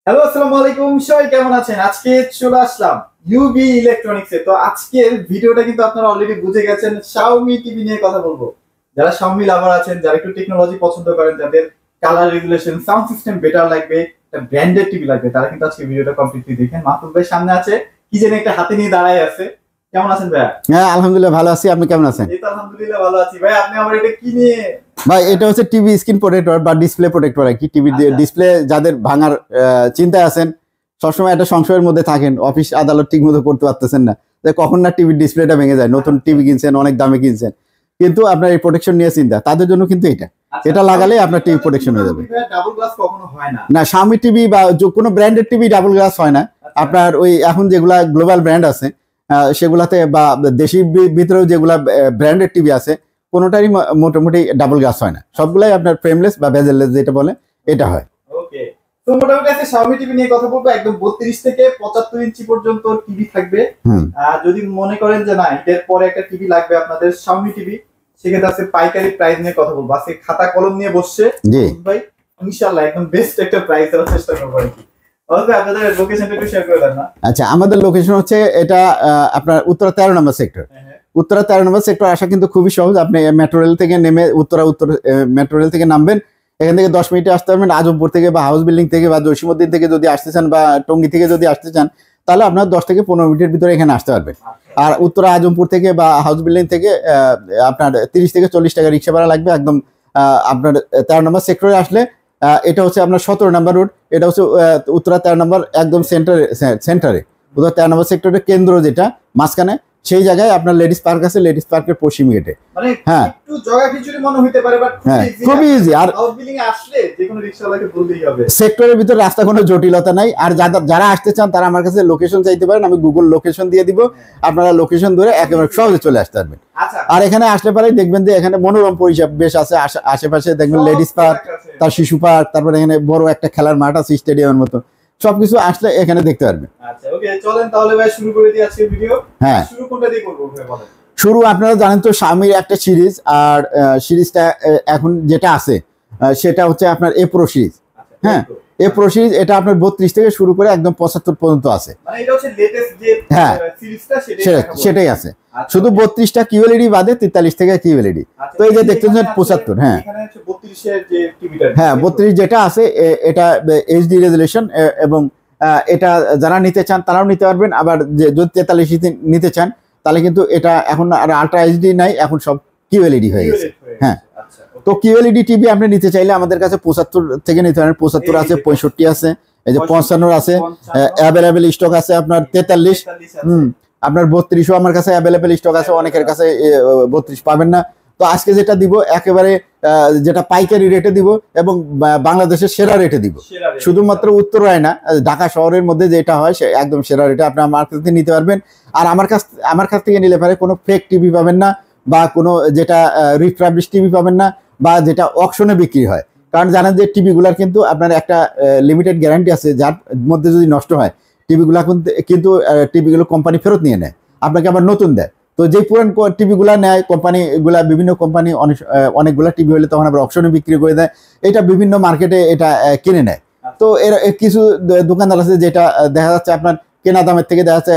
Hello, আসসালামু আলাইকুম। সবাই কেমন আছেন? আজকে চলে আসলাম ইউবি ইলেকট্রনিক্সে। তো আজকের ভিডিওটা কিন্তু আপনারা অলরেডি বুঝে গেছেন, Xiaomi টিভি নিয়ে কথা বলবো। যারা Xiaomi লাভার আছেন, যারা একটু টেকনোলজি পছন্দ করেন, যাদের colour regulation, sound system better লাগবে, একটা ব্র্যান্ডেড টিভি লাগবে, তারা কিন্তু আজকে ভিডিওটা কমপ্লিটলি দেখেন। মাহফুজ ভাই সামনে আছে, কি যেন একটা হাতে নিয়ে দাঁড়ায় আছে। কেমন আছেন ভাইয়া? হ্যাঁ, আলহামদুলিল্লাহ ভালো আছি। আপনি কেমন আছেন? এই তো আলহামদুলিল্লাহ ভালো আছি। ভাই আপনি আমার এটা কি নিয়ে? ভাই এটা হচ্ছে টিভি স্ক্রিন প্রোটেক্টর বা ডিসপ্লে প্রোটেক্টর আর কি। টিভি আচ্ছা। ডিসপ্লে যাদের ভাঙার চিন্তায় আছেন, সবসময় একটা সংশয়ের মধ্যে থাকেন, অফিস আদালত ঠিক মতো করতে পারতেছেন না, যে কখন না টিভির ডিসপ্লেটা ভেঙে যায়। নতুন টিভি কিনছেন, অনেক দামে কিনছেন, কিন্তু আপনার এই প্রোটেকশন নিয়ে চিন্তা, তাদের জন্য কিন্তু আচ্ছা, এটা লাগালে আপনার টিভি প্রোটেকশন হয়ে যাবে। ডাবল গ্লাস কখনো হয় না। না, Xiaomi টিভি বা কোনো ব্র্যান্ডের টিভি ডাবল গ্লাস হয় না। আচ্ছা। আপনার ওই এখন যেগুলা গ্লোবাল ব্র্যান্ড আছে সেগুলাতে, বা দেশি ভিতরেও যেগুলা ব্র্যান্ডেড টিভি আছে, কোনোটারই মোটামুটি ডাবল গ্লাস হয় না। সবগুলাই আপনার ফ্রেমলেস বা বেজেললেস যেটা বলে এটা হয়। ওকে। তো মোটামুটি আজকে Xiaomi টিভি নিয়ে কথা বলবো। একদম 32 থেকে 75 ইঞ্চি পর্যন্ত টিভি থাকবে। যদি মনে করেন যে না এর পরে একটা টিভি লাগবে আপনাদের Xiaomi টিভি, সেক্ষেত্রে আজকে পাইকারি প্রাইস নিয়ে কথা বলবো। আজকে খাতা কলম নিয়ে বসছে জি ভাই, ইনশাআল্লাহ একদম বেস্ট একটা প্রাইস দেওয়ার চেষ্টা করবো আর কি। আপনাদের লোকেশনটা একটু শেয়ার করে দেন না। আচ্ছা, আমাদের লোকেশন হচ্ছে এটা আপনার উত্তরা 13 নম্বর সেক্টর। উত্তরা 13 নম্বর সেক্টর আসা কিন্তু খুবই সহজ। আপনি মেট্রো রেল থেকে নেমে উত্তর মেট্রো রেল থেকে নামবেন, এখান থেকে 10 মিনিটে আসতে পারবেন। আজমপুর থেকে বা হাউস বিল্ডিং থেকে বা জসিমউদ্দিন থেকে যদি আসতে চান, বা টঙ্গী থেকে যদি আসতে চান, তাহলে আপনার 10 থেকে 15 মিনিটের ভিতরে এখানে আসতে পারবেন। আর উত্তরা আজমপুর থেকে বা হাউস বিল্ডিং থেকে আপনার 30 থেকে 40 টাকা রিক্সা ভাড়া লাগবে। একদম আপনার 13 নম্বর সেক্টরে আসলে, এটা হচ্ছে আপনার 17 নম্বর রোড। এটা হচ্ছে উত্তরা 13 নম্বর একদম সেন্টারে উত্তরা 13 নম্বর সেক্টরের কেন্দ্র যেটা মাঝখানে, সেই জায়গায় আপনার লেডিস পার্ক আছে, লেডিস পার্কের পশ্চিম গেটে। মানে হ্যাঁ, একটু জগা খিচুড়ি মনে হতে পারে, বাট খুবই ইজি। আর হাউস বিল্ডিং এ আসলে যে কোনো রিকশাওয়ালাকে বলতেই হবে। সেক্টরের ভিতর রাস্তা কোনো জটিলতা নাই। আর যারা আসতে চান তারা আমার কাছে লোকেশন চাইতে পারেন, আমি গুগল লোকেশন দিয়ে দিব, আপনারা লোকেশন ধরে একেবারে সহজে চলে আসতে পারবেন। আচ্ছা। আর এখানে আসলে পরে দেখবেন যে এখানে মনোরম পরিবেশ বেশ আছে। আশেপাশে দেখবেন লেডিস পার্ক, তার শিশু পার্ক, তারপরে এখানে বড় একটা খেলার মাঠ আছে স্টেডিয়ামের মতো, সবকিছু আসলে এখানে দেখতে পারবেন। আচ্ছা, ওকে, চলেন তাহলে ভাই শুরু করে দিই আজকের ভিডিও। হ্যাঁ, শুরু কোনটা দিয়ে করব ভাই বলেন। শুরু আপনারা জানেন তো Xiaomi একটা সিরিজ, আর সিরিজটা এখন যেটা আছে সেটা হচ্ছে আপনার এ প্রো সিরিজ। হ্যাঁ, এ প্রো সিরিজ এটা আপনার 32 থেকে শুরু করে একদম 75 পর্যন্ত আছে। মানে এটা হচ্ছে লেটেস্ট যে সিরিজটা সেটাই আছে। শুধু 32টা কিউএলইডি বাদে 43 থেকে কিউএলইডি। তো এই যে দেখতেছেন 75, হ্যাঁ এখানে হচ্ছে 32 এর যে টিভিটা, হ্যাঁ 32 যেটা আছে এটা এইচডি রেজুলেশন, এবং এটা যারা নিতে চান তারাও নিতে পারবেন। আবার যদি 43 নিতে চান তাহলে কিন্তু এটা এখন আর আল্ট্রা এইচডি নাই, এখন সব কিউএলইডি হয়ে গেছে। হ্যাঁ, তো কিউএলইডি টিভি আপনি নিতে চাইলে আমাদের কাছে 75 থেকে নিতে পারেন। 75 আছে, 65 আছে, এই যে 55 আছে, অ্যাভেলেবেল স্টক আছে আপনার 43। আপনার 32ও আমার কাছে অ্যাভেলেবেল স্টক আছে, অনেকের কাছে 32 পাবেন না। তো আজকে যেটা দিব একেবারে যেটা পাইকারি রেটে দিব, এবং বাংলাদেশের সেরা রেটে দিব। শুধুমাত্র উত্তরায় না, ঢাকা শহরের মধ্যে যেটা হয় সে একদম সেরা রেটে আপনার মার্কেট থেকে নিতে পারবেন। আর আমার কাছ থেকে নিলে পারে কোনো ফেক টিভি পাবেন না, বা কোনো যেটা রিফ্রাবিশ টিভি পাবেন না, বা যেটা অকশনে বিক্রি হয়। কারণ জানেন যে টিভিগুলার কিন্তু আপনার একটা লিমিটেড গ্যারান্টি আছে, যার মধ্যে যদি নষ্ট হয় টিভিগুলা কিন্তু টিভিগুলো কোম্পানি ফেরত নিয়ে নেয়, আপনাকে আবার নতুন দেয়। তো যে পুরান টিভিগুলা নেয় কোম্পানিগুলা, বিভিন্ন কোম্পানি অনেকগুলা টিভি হলে তখন আবার অকশনে বিক্রি করে দেয়। এটা বিভিন্ন মার্কেটে এটা কিনে নেয়। তো এর কিছু দোকানদার আছে যেটা দেখা যাচ্ছে আপনার কেনা দামের থেকে দেখা যাচ্ছে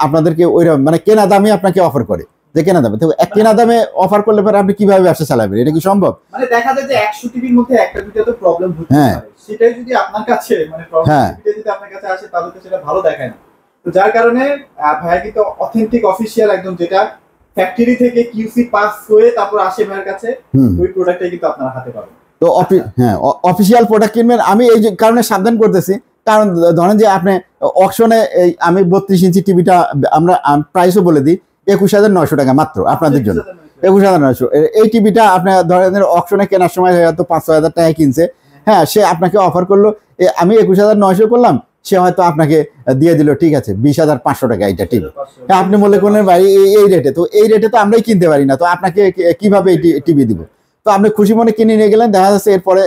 আপনাদেরকে ওই মানে কেনা দামে আপনাকে অফার করে, যে কেনা দামে। তো কেনা দামে অফার করলে পরে আপনি কিভাবে ব্যবসা চালাবেন? এটা কি সম্ভব? মানে দেখা যায় যে 100 টিভির মধ্যে একটা দুটো তো প্রবলেম হচ্ছে। সেটাই যদি আপনার কাছে মানে প্রবলেমটা যদি আপনার কাছে আসে তাহলে তো সেটা ভালো দেখায় না। তো যার কারণে ভাই কিন্তু অথেন্টিক অফিশিয়াল একদম যেটা ফ্যাক্টরি থেকে কিউসি পাস হয়ে তারপর আসে ভাইয়ের কাছে, ওই প্রোডাক্টটাই কিন্তু আপনারা হাতে পাবেন। তো হ্যাঁ, অফিশিয়াল প্রোডাক্ট কিনবেন। আমি এই কারণে সাবধান করতেছি, কারণ ধরেন যে আপনি অকশনে আমি 32 ইঞ্চি টিভিটা আমরা প্রাইসও বলে দিই 21,900 টাকা মাত্র আপনাদের জন্য। 21,900 এই টিভিটা আপনার ধরেন অকশনে কেনার সময় হয়তো 5-6 হাজার টাকা কিনছে, হ্যাঁ, সে আপনাকে অফার করলো, আমি 21,900 করলাম, সে হয়তো আপনাকে দিয়ে দিল ঠিক আছে 20,500 টাকা এইটা টিভি। আপনি মনে করলেন ভাই এই রেটে, তো এই রেটে তো আমরাই কিনতে পারি না, তো আপনাকে কিভাবে এই টিভি দিব? তো আপনি খুশি মনে কিনে নিয়ে গেলেন, দেখা যাচ্ছে এরপরে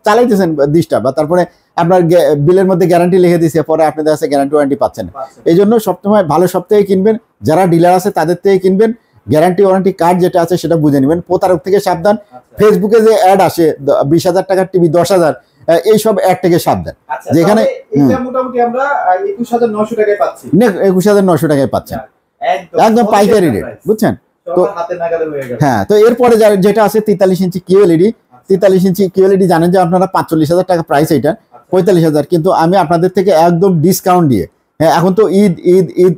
চালাইতেছেন 20টা, বা তারপরে আপনার বিলের মধ্যে গ্যারান্টি লিখে দিয়েছে, পরে আপনি দেখা যাচ্ছে গ্যারান্টি ওয়ারেন্টি পাচ্ছেন। এই জন্য সবসময় ভালো সব থেকে কিনবেন, যারা ডিলার আছে তাদের থেকে কিনবেন, গ্যারান্টি ওয়ারেন্টি কার্ড যেটা আছে সেটা বুঝে নেবেন। প্রতারক থেকে সাবধান। ফেসবুকে যে অ্যাড আসে 20,000 টাকার টিভি 10,000, এইসব অ্যাড থেকে সাবধান। আচ্ছা, যেখানে তাহলে এটা মোটামুটি আমরা 21900 টাকায় পাচ্ছি। 21900 টাকায় পাচ্ছেন, একদম পাইকারি রেট, বুঝছেন তো। হাতে নাগালে হয়ে গেল। হ্যাঁ, তো এরপরে যেটা আছে 43 ইঞ্চি কিউএলইডি। 43 ইঞ্চি কিউএলইডি জানেন যে আপনারা 45,000 টাকা প্রাইস, এটা 45,000, কিন্তু আমি আপনাদের থেকে একদম ডিসকাউন্ট দিয়ে, হ্যাঁ এখন তো ঈদ ঈদ ঈদ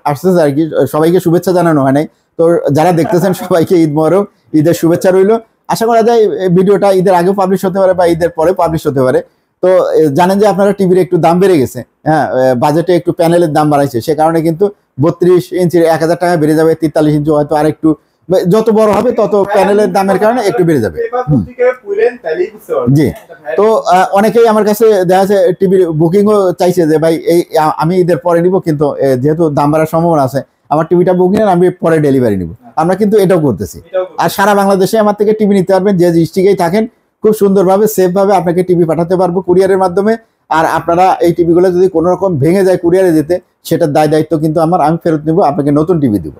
আসছে আর কি, সবাইকে শুভেচ্ছা জানানো হয় নাই, তো যারা দেখতেছেন সবাইকে ঈদ মোবারক, ঈদের শুভেচ্ছা রইল। আশা করা যায় ভিডিওটা ঈদের আগেও পাবলিশ হতে পারে বা ঈদের পরে পাবলিশ হতে পারে। তো জানেন যে আপনারা টিভির একটু দাম বেড়ে গেছে, হ্যাঁ বাজেটে একটু প্যানেলের দাম বাড়াইছে, সে কারণে কিন্তু 32 ইঞ্চির 1000 টাকা বেড়ে যাবে, 43 ইঞ্চি হয়তো আর একটু, যত বড় হবে তত প্যানেলের দামের কারণে একটু বেড়ে যাবে। জি, তো অনেকেই আমার কাছে দেখা যাচ্ছে টিভির বুকিংও চাইছে যে ভাই এই আমি ঈদের পরে নিব, কিন্তু যেহেতু দাম বাড়ার সম্ভাবনা আছে আমার টিভিটা বুকিং এর আমি পরে ডেলিভারি নিব। আমরা কিন্তু এটাও করতেছি। আর সারা বাংলাদেশে আমার থেকে টিভি নিতে পারবেন, যে ডিস্ট্রিক্টেই থাকেন, খুব সুন্দরভাবে সেফ ভাবে আপনাকে টিভি পাঠাতে পারবো কুরিয়ারের মাধ্যমে। আর আপনারা এই টিভিগুলো যদি কোনো রকম ভেঙে যায় কুরিয়ারে যেতে, সেটার দায়িত্ব কিন্তু আমার, আমি ফেরত নিব, আপনাকে নতুন টিভি দিব।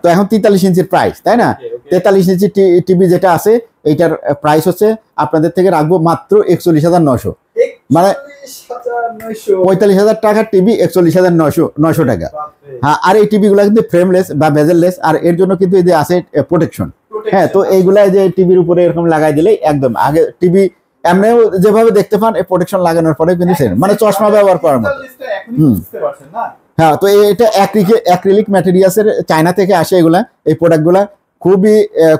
তো এখন 43 ইঞ্চির প্রাইস, তাই না? 43 ইঞ্চি টিভি যেটা আছে এইটার প্রাইস হচ্ছে আপনাদের থেকে রাখবো মাত্র 41,900, মানে 45,000 টাকার টিভি 41,900 টাকা। হ্যাঁ, আর এই টিভি গুলা কিন্তু ফ্রেমলেস বা বেজেললেস, আর এর জন্য কিন্তু এই যে আছে প্রোটেকশন। হ্যাঁ, তো এইগুলা যে টিভির উপরে এরকম লাগাই দিলেই একদম, আগে টিভি এমনিও যেভাবে দেখতে পান এই প্রোটেকশন লাগানোর পরে কিন্তু সেম, মানে চশমা ব্যবহার করার মতো। হ্যাঁ, তো এটা অ্যাক্রিলিক ম্যাটেরিয়ালসের, চায়না থেকে আসে এগুলা, এই প্রোডাক্টগুলা খুবই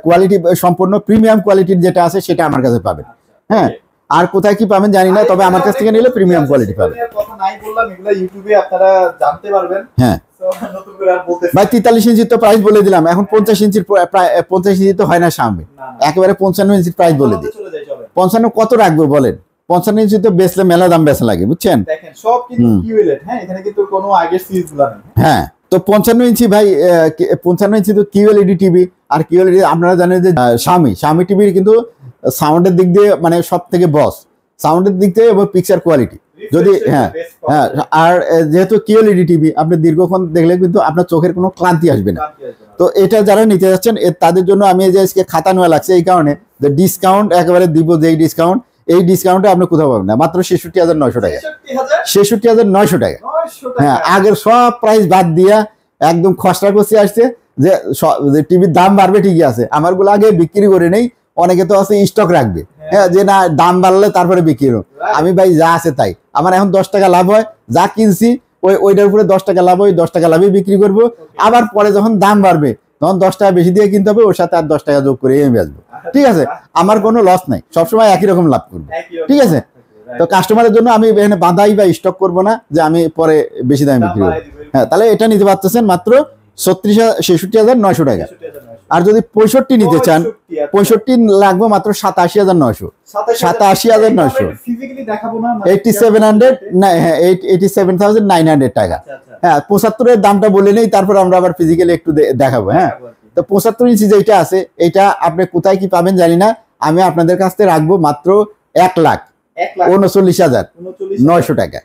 কোয়ালিটি সম্পন্ন, প্রিমিয়াম কোয়ালিটির যেটা আছে সেটা আমার কাছে পাবেন। হ্যাঁ, আর কোথায় কি পাবেন জানি না, তবে আমার কাছ থেকে নিলে প্রিমিয়াম কোয়ালিটি পাবেন। কথা নাই বললাম, এগুলা ইউটিউবে আপনারা জানতে পারবেন। হ্যাঁ নতুন করে আর বলতে ভাই, 43 ইঞ্চির তো প্রাইস বলে দিলাম, এখন 50 ইঞ্চির প্রায় 50 ইঞ্চি তো হয় না সামনে, একেবারে 55 ইঞ্চির প্রাইস বলে দিই। 55 কত রাখবো বলেন? 55 ইঞ্চি তো বেচলে মেলা দাম বেচা লাগে, বুঝছেন। দেখেন সব কিন্তু কিউএলইডি, হ্যাঁ এখানে কিন্তু কোনো আগের সিরিজগুলো নেই। হ্যাঁ, তো 55 ইঞ্চি ভাই, 55 ইঞ্চি তো কিউএলইডি টিভি। আর কিউএলইডি আপনারা জানেন যে শাওমি টিভির কিন্তু সাউন্ডের দিক দিয়ে মানে সব থেকে বস, সাউন্ডের দিক থেকে এবং পিকচার কোয়ালিটি যদি, হ্যাঁ হ্যাঁ, আর যেহেতু কিউএলইডি টিভি আপনি দীর্ঘক্ষণ দেখলে কিন্তু আপনার চোখের কোনো ক্লান্তি আসবে না। তো এটা যারা নিতে যাচ্ছেন তাদের জন্য আমি যে আজকে খাতা নেওয়া লাগছে এই কারণে, যে ডিসকাউন্ট একেবারে দিব, যে এই ডিসকাউন্টে আপনি কোথাও পাবেন না, মাত্র 66,900 টাকা। 66,900 টাকা। হ্যাঁ, আগের সব প্রাইস বাদ দিয়া একদম খসড়া করছে আসছে, যে টিভির দাম বাড়বে ঠিকই আছে, আমারগুলো আগে বিক্রি করে নেই, অনেকে তো আছে স্টক রাখবে, হ্যাঁ যে না দাম বাড়লে তারপরে বিক্রি করো। আমি ভাই যা আছে তাই, আমার এখন 10 টাকা লাভ হয়, যা কিনছি ওইটার উপরে 10 টাকা লাভ হয়, 10 টাকা লাভে বিক্রি করবো। আবার পরে যখন দাম বাড়বে তখন 10 টাকা বেশি দিয়ে কিনতে হবে, ওর সাথে আর 10 টাকা যোগ করে আমি বেচবো। ঠিক আছে, আমার কোনো লস নাই, সবসময় একই রকম লাভ করবো। ঠিক আছে, তো কাস্টমারের জন্য আমি এখানে বাঁধাই বা স্টক করবো না যে আমি পরে বেশি দামে বিক্রি করবো। হ্যাঁ, তাহলে এটা নিতে পারতেছেন মাত্র 66,900 টাকা। আর যদি 65 নিতে চান, 65 লাগবে মাত্র 87,900। 87,900, 87,900 টাকা। হ্যাঁ, 75-এর দামটা বলে নেই, তারপর আমরা আবার ফিজিক্যালি একটু দেখাবো। হ্যাঁ, তো 75 ইঞ্চি যেটা আছে এটা আপনি কোথায় কি পাবেন জানি না, আমি আপনাদের কাছ থেকে রাখবো মাত্র 1,39,900 টাকা।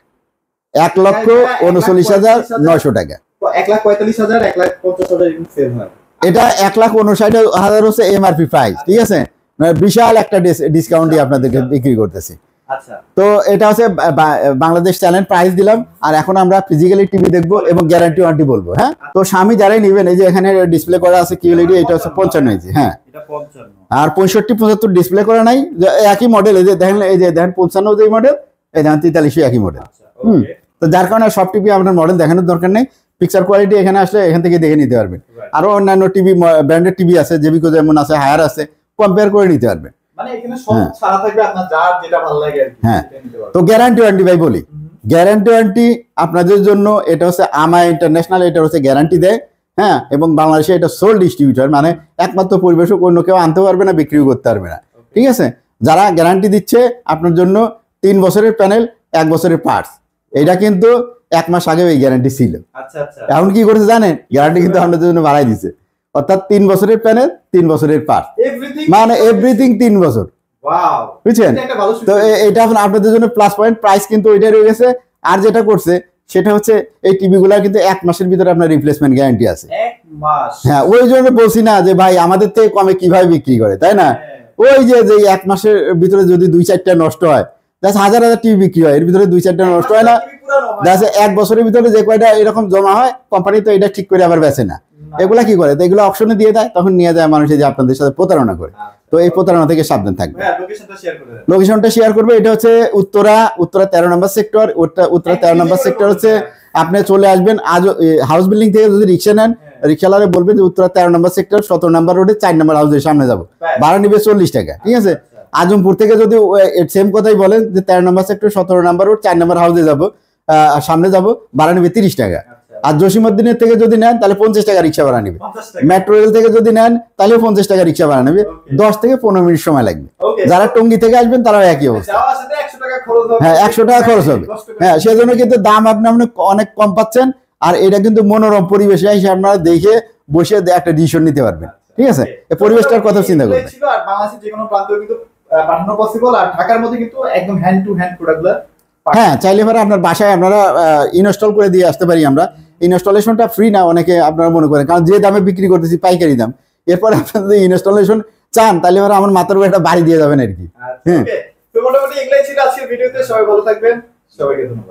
1,39,900 টাকা। 1,45,000, 1,50,000 সেল হয়। এটা 1,59,000 হচ্ছে এমআরপি প্রাইস। ঠিক আছে, বিশাল একটা ডিসকাউন্ট দিয়ে আপনাদেরকে বিক্রি করতেছি। আচ্ছা, তো এটা হচ্ছে বাংলাদেশ চ্যালেঞ্জ প্রাইস দিলাম। আর এখন আমরা ফিজিক্যালি টিভি দেখবো এবং গ্যারান্টি ওয়ারেন্টি বলবো। হ্যাঁ, তো স্বামী যারাই নেবেন, এই যে এখানে ডিসপ্লে করা আছে কিউএলইডি, এটা হচ্ছে 55 ইঞ্চি। হ্যাঁ, এটা 55। আর 65, 75 ডিসপ্লে করা নাই, একই মডেল। এই যে দেখেন, এই যে দেখেন 55 যে মডেল, এই দেখেন 43 একই মডেল। তো যার কারণে সব টিভি আপনার মডেল দেখানোর দরকার নেই, পিকচার কোয়ালিটি এখানে আসলে এখান থেকে দেখে নিতে পারবেন। আরো অন্যান্য টিভি, ব্র্যান্ডেড টিভি আছে, জেবিকো যেমন আছে, হায়ার আছে, কম্পেয়ার করে নিতে পারবেন। মানে এখানে সব ছাড়া থাকবে, আপনার যার যেটা ভালো লাগে আর কি। হ্যাঁ, তো গ্যারান্টি ওয়ারেন্টি ভাই বলি, গ্যারান্টি ওয়ারেন্টি আপনাদের জন্য এটা হচ্ছে আমা ইন্টারন্যাশনাল, এটা হচ্ছে গ্যারান্টি দেয়। হ্যাঁ, এবং বাংলাদেশে এটা সোল ডিস্ট্রিবিউটর, মানে একমাত্র পরিবেশক, অন্য কেউ আনতে পারবে না, বিক্রিও করতে পারবে না। ঠিক আছে, যারা গ্যারান্টি দিচ্ছে আপনার জন্য 3 বছরের প্যানেল, 1 বছরের পার্টস, এটা কিন্তু 1 মাস আগে এই গ্যারান্টি ছিল। এখন কি করেছে জানেন, গ্যারান্টি কিন্তু আপনাদের জন্য বাড়াই দিচ্ছে, অর্থাৎ 3 বছরের প্যানেল, 3 বছরের পার্ট, মানে এভরিথিং 3 বছর। বুঝছেন, তো এটা এখন আপনাদের জন্য প্লাস পয়েন্ট। প্রাইস কিন্তু ওইটাই রয়ে গেছে। আর যেটা করছে সেটা হচ্ছে এই টিভি গুলা কিন্তু 1 মাসের ভিতরে আপনার রিপ্লেসমেন্ট গ্যারান্টি আছে। 1 মাস? হ্যাঁ, ওই জন্য বলছি না যে ভাই আমাদের থেকে কমে কিভাবে বিক্রি করে, তাই না? ওই যে 1 মাসের ভিতরে যদি 2-4টা নষ্ট হয়, জাস্ট হাজার হাজার টিভি বিক্রি হয়, এর ভিতরে 2-4টা নষ্ট হয় না। জাস্ট 1 বছরের ভিতরে যে কয়টা এরকম জমা হয়, কোম্পানি তো এটা ঠিক করে আবার বেচে না। এগুলা কি করে, তো এগুলো অপশনে দিয়ে দেয়, তখন নিয়ে যায় মানুষে যে আপনাদের সাথে প্রতারণা করে। তো এই প্রতারণা থেকে সাবধান থাকবে। লোকেশনটা শেয়ার করবে, এটা হচ্ছে উত্তরা 13 নম্বর সেক্টর। উত্তরা 13 নম্বর সেক্টর হচ্ছে, আপনি চলে আসবেন আজ হাউস বিল্ডিং থেকে যদি রিক্সা নেন, রিক্সাওয়ালা বলবেন যে উত্তরা 13 নম্বর সেক্টর 17 নম্বর রোডে 4 নম্বর হাউসের সামনে যাবো, ভাড়া নিবে 40 টাকা, ঠিক আছে। আজমপুর থেকে যদি সেম কথাই বলেন যে 13 নম্বর সেক্টর 17 নম্বর রোড 4 নম্বর হাউসে যাবো, সামনে যাবো, ভাড়া নিবে 30 টাকা। আর জসিমউদ্দিনের থেকে যদি নেন তাহলে 50 টাকা রিক্সা ভাড়া নেবে। মেট্রো রেল থেকে যদি নেন তাহলে 50 টাকা রিক্সা ভাড়া নেবে, 10 থেকে 15 মিনিট সময় লাগবে। যারা টঙ্গী থেকে আসবেন তারাও একই অবস্থা, হ্যাঁ 100 টাকা খরচ হবে। হ্যাঁ, সেজন্য কিন্তু দাম আপনি অনেক কম পাচ্ছেন। আর এটা কিন্তু মনোরম পরিবেশে এসে আপনারা দেখে বসে একটা ডিসিশন নিতে পারবেন, ঠিক আছে। এই পরিবেশটার কথা চিন্তা করবেন। আর বাংলাদেশের যে কোনো প্রান্তে কিন্তু পাঠানো পসিবল, আর ঢাকার মধ্যে কিন্তু একদম হ্যান্ড টু হ্যান্ড প্রোডাক্টগুলো। হ্যাঁ, চাইলে পরে আপনার বাসায় আপনারা ইনস্টল করে দিয়ে আসতে পারি আমরা। ইনস্টলেশনটা ফ্রি না, অনেকে আপনারা মনে করেন, কারণ যে দামে বিক্রি করতেছি পাইকারি দাম। এরপরে আপনারা যদি ইনস্টলেশন চান তাহলে পরে আমার মাথার উপর একটা বাড়ি দিয়ে যাবেন আর কি। তো মোটামুটি এগুলাই ছিল আজকের ভিডিওতে। সবাই ভালো থাকবেন, সবাইকে ধন্যবাদ।